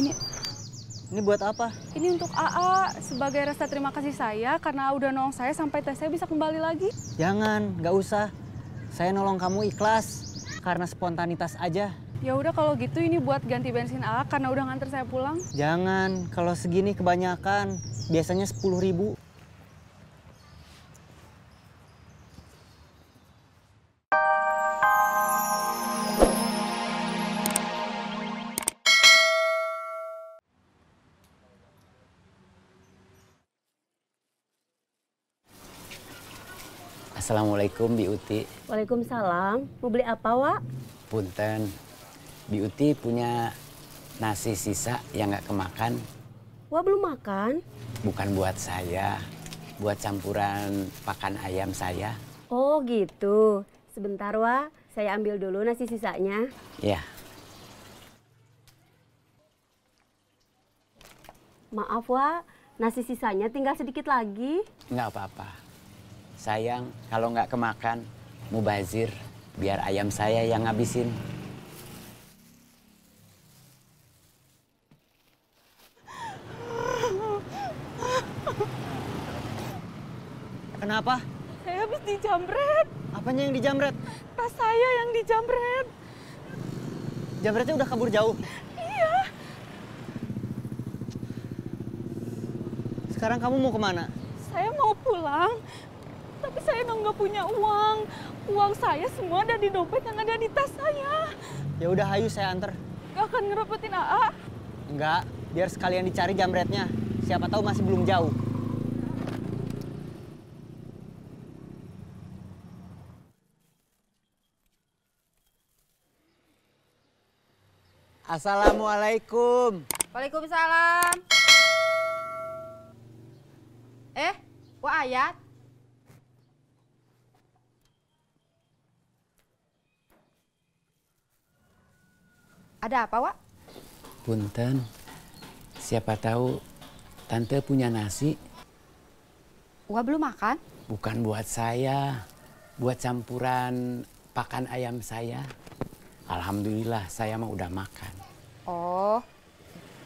Ini Ini buat apa? ini untuk AA sebagai rasa terima kasih saya karena udah nolong saya sampai tes saya bisa kembali lagi. Jangan, nggak usah. Saya nolong kamu ikhlas karena spontanitas aja. Ya udah kalau gitu ini buat ganti bensin AA karena udah nganter saya pulang. Jangan, kalau segini kebanyakan. Biasanya 10.000. Assalamualaikum, Bi Uti. Waalaikumsalam. Mau beli apa, Wak? Punten, Bi Uti punya nasi sisa yang nggak kemakan. Wak belum makan? Bukan buat saya, buat campuran pakan ayam saya. Oh gitu. Sebentar, Wak. Saya ambil dulu nasi sisanya. Ya, Maaf, Wak. Nasi sisanya tinggal sedikit lagi. nggak apa-apa. Sayang, kalau nggak kemakan, mubazir. Biar ayam saya yang ngabisin. Kenapa? Saya habis dijamret. Apanya yang dijamret? Tas saya yang dijamret. Jamretnya udah kabur jauh. Iya. Sekarang kamu mau kemana? Saya mau pulang. Tapi saya nggak punya uang. Uang saya semua ada di dompet yang ada di tas saya. Ya udah, hayu saya anter. Gak akan ngerepotin AA. Enggak, biar sekalian dicari jamretnya. Siapa tahu masih belum jauh. Assalamualaikum. Waalaikumsalam. Wak Ayat. Ada apa, Wak? Punten, siapa tahu Tante punya nasi. Wak belum makan? Bukan buat saya, buat campuran pakan ayam saya. Alhamdulillah saya mah udah makan. Oh,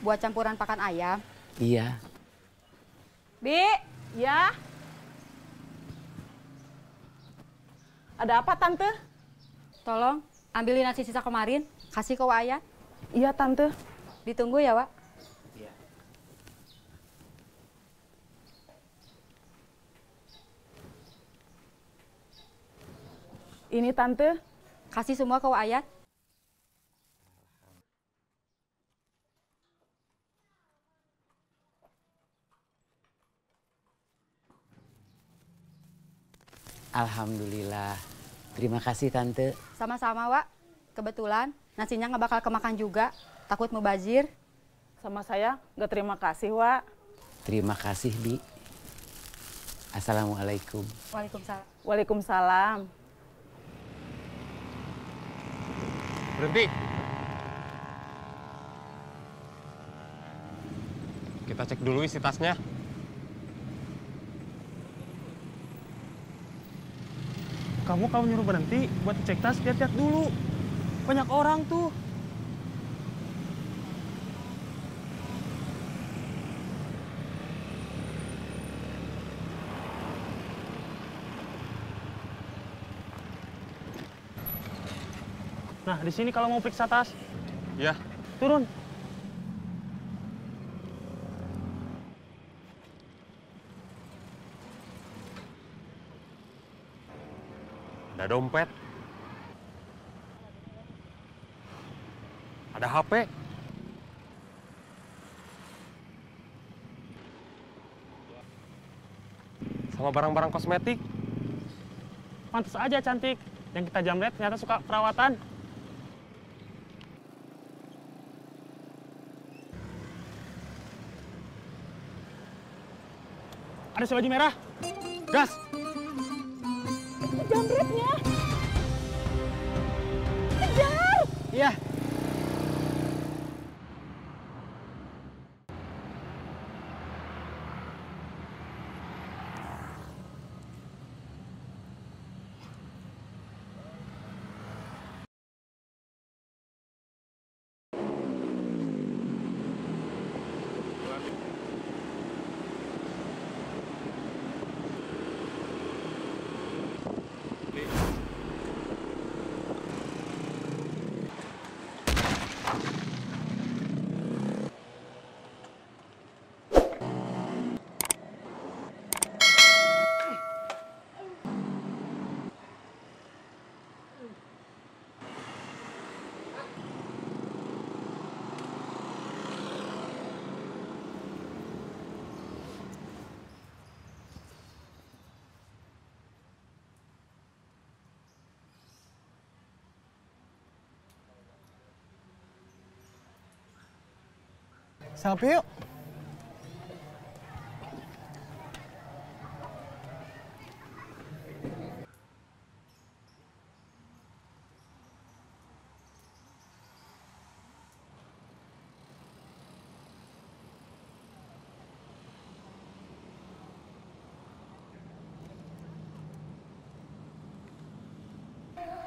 buat campuran pakan ayam. Iya. Bi, ya. Ada apa, Tante? Tolong ambilin nasi sisa kemarin, kasih ke Wak Ayat. Iya, Tante. Ditunggu ya, Wak. Iya. Ini, Tante. Kasih semua ke Wak Ayat. Alhamdulillah. Terima kasih Tante. Sama-sama, Wak. Kebetulan nasinya nggak bakal kemakan juga. Takut mubazir. Sama saya nggak terima kasih, Wak. Terima kasih, Bi. Assalamualaikum. Waalaikumsalam. Waalaikumsalam. Berhenti. Kita cek dulu isi tasnya. Kamu kalau nyuruh berhenti buat cek tas, lihat-lihat dulu. Banyak orang tuh. Nah, di sini kalau mau periksa tas, Ya, turun. ada dompet. Ada HP. Sama barang-barang kosmetik. Pantas aja cantik. Yang kita jamret ternyata suka perawatan. Ada si baju merah. Gas! Jamretnya. Kejar! Iya. Selfie yuk.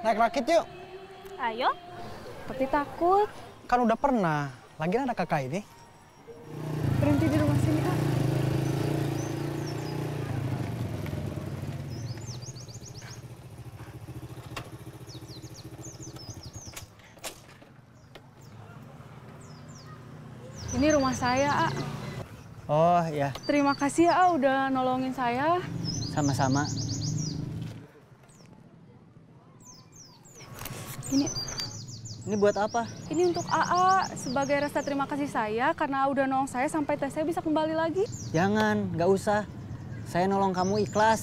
Naik rakit yuk. Ayo. Tapi takut. Kan udah pernah. Lagian ada kakak ini. Berhenti di rumah sini, Kak. Ini rumah saya, A. Oh ya, Terima kasih ya, A, udah nolongin saya. sama-sama. Ini buat apa? ini untuk AA sebagai rasa terima kasih saya karena udah nolong saya sampai tes saya bisa kembali lagi. Jangan, nggak usah. Saya nolong kamu ikhlas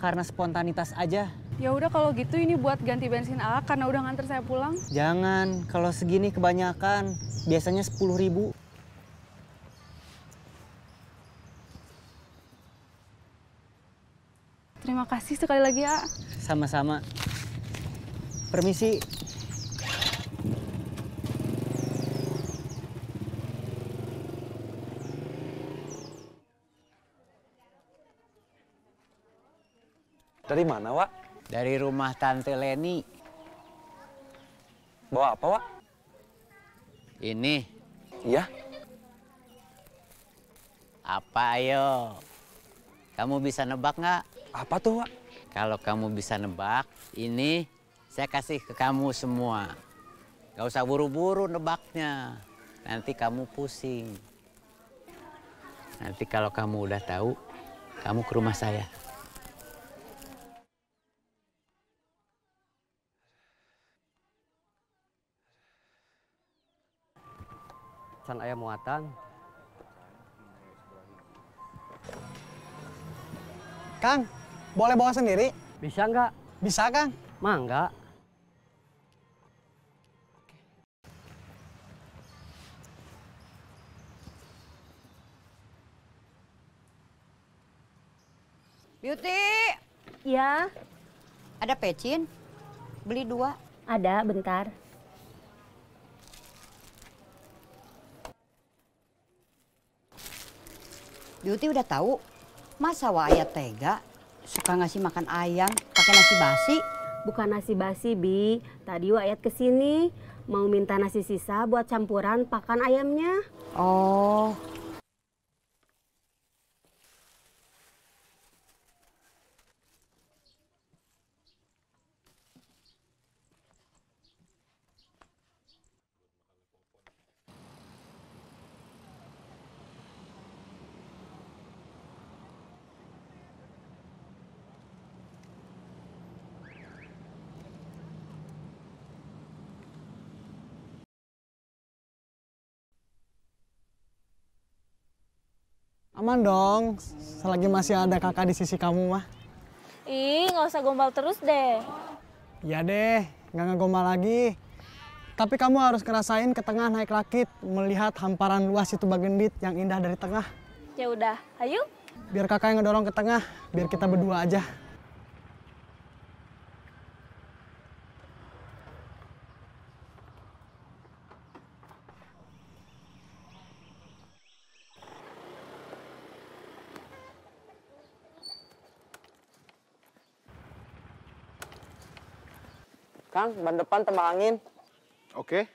karena spontanitas aja. Ya udah kalau gitu ini buat ganti bensin AA karena udah nganter saya pulang. Jangan, kalau segini kebanyakan. Biasanya 10.000. Terima kasih sekali lagi, A. Sama-sama. Permisi. Dari mana, Wak? Dari rumah Tante Leni. Bawa apa, Wak? Ini Iya. apa ayo? Kamu bisa nebak nggak? Apa tuh, Wak? Kalau kamu bisa nebak, ini saya kasih ke kamu semua. Gak usah buru-buru nebaknya. Nanti kamu pusing. Nanti kalau kamu udah tahu, kamu ke rumah saya. Can ayam muatan. Kang, boleh bawa sendiri? Bisa nggak? Bisa, Kang. Mangga. Beauty, Ya, ada pecin? Beli 2. ada bentar. Beauty udah tahu, masa Ayah tega suka ngasih makan ayam pakai nasi basi? Bukan nasi basi, Bi. Tadi Ayat kesini mau minta nasi sisa buat campuran pakan ayamnya. Oh, Aman dong, selagi masih ada kakak di sisi kamu mah. Ih, nggak usah gombal terus deh. Ya deh, nggak ngegombal lagi. Tapi kamu harus ngerasain ke tengah naik rakit, melihat hamparan luas itu Bagendit yang indah dari tengah. Ya udah, ayo. Biar kakak yang ngedorong ke tengah, biar kita berdua aja. Kang, ban depan tambah angin. Oke.